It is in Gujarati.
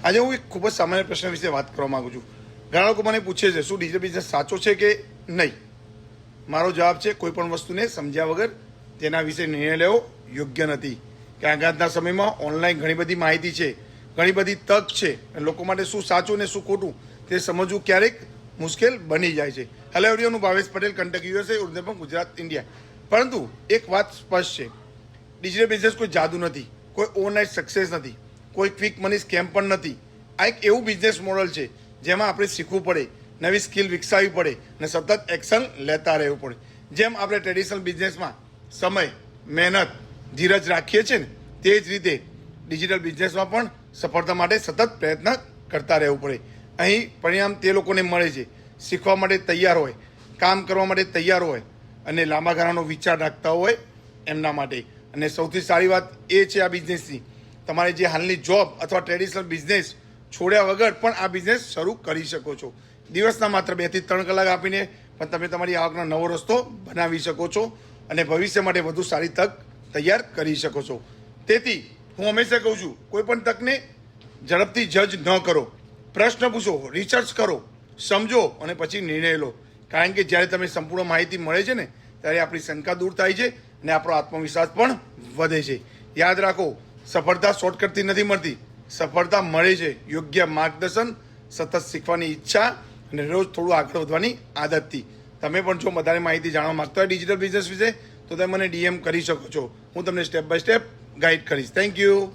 આજે હું એક ખૂબ જ સામાન્ય પ્રશ્ન વિશે વાત કરવા માંગુ છું. ઘણા લોકો મને પૂછે છે શું ડિજિટલ બિઝનેસ સાચો છે કે નહીં. મારો જવાબ છે કોઈ પણ વસ્તુને સમજ્યા વગર તેના વિશે નિર્ણય લેવો યોગ્ય નથી. કારણ કે આજના સમયમાં ઓનલાઈન ઘણી બધી માહિતી છે, ઘણી બધી તક છે. લોકો માટે શું સાચું ને શું ખોટું તે સમજવું ક્યારેક મુશ્કેલ બની જાય છે. હેલો એવરીવન, હું ભાવેશ પટેલ, કંટક યુએસએ, ઉર્ધેપમ ગુજરાત, ઇન્ડિયા. પરંતુ એક વાત સ્પષ્ટ છે, ડિજિટલ બિઝનેસ કોઈ જાદુ નથી, કોઈ ઓવરનાઇટ સક્સેસ નથી, કોઈ ક્વિક મની સ્કેમ પણ નથી. આ એક એવું બિઝનેસ મોડલ છે જેમાં આપણે શીખવું પડે, નવી સ્કિલ વિકસાવવી પડે અને સતત એક્શન લેતા રહેવું પડે. જેમ આપણે ટ્રેડિશનલ બિઝનેસમાં સમય, મહેનત, ધીરજ રાખીએ છીએ ને, તે જ રીતે ડિજિટલ બિઝનેસમાં પણ સફળતા માટે સતત પ્રયત્ન કરતા રહેવું પડે. અહીં પરિણામ તે લોકોને મળે છે શીખવા માટે તૈયાર હોય, કામ કરવા માટે તૈયાર હોય અને લાંબા ગાળાનો વિચાર રાખતા હોય એમના માટે. અને સૌથી સારી વાત એ છે આ બિઝનેસની, તમારે જે હાલની જોબ અથવા ટ્રેડિશનલ બિઝનેસ છોડ્યા વગર પણ આ બિઝનેસ શરૂ કરી શકો છો. દિવસના માત્ર 2 થી 3 કલાક આપીને પણ તમે તમારી આવકનો નવો રસ્તો બનાવી શકો છો અને ભવિષ્ય માટે વધુ સારી તક તૈયાર કરી શકો છો. તેથી હું હંમેશા કહું છું, કોઈ પણ તકને ઝડપથી જજ ન કરો, પ્રશ્ન પૂછો, રિસર્ચ કરો, સમજો અને પછી નિર્ણય લો. કારણ કે જ્યારે તમે સંપૂર્ણ માહિતી મળે છે ને, ત્યારે આપણી શંકા દૂર થાય છે અને આપણો આત્મવિશ્વાસ પણ વધે છે. યાદ રાખો, સફળતા શોર્ટકટથી નથી મળતી, સફળતા મળે છે યોગ્ય માર્ગદર્શન, સતત શીખવાની ઈચ્છા અને રોજ થોડું આગળ વધવાની આદતથી. તમે પણ જો વધારે માહિતી જાણવા માંગતા હોય ડિજિટલ બિઝનેસ વિશે તો તમે મને DM કરી શકો છો. હું તમને સ્ટેપ બાય સ્ટેપ ગાઈડ કરીશ. Thank you.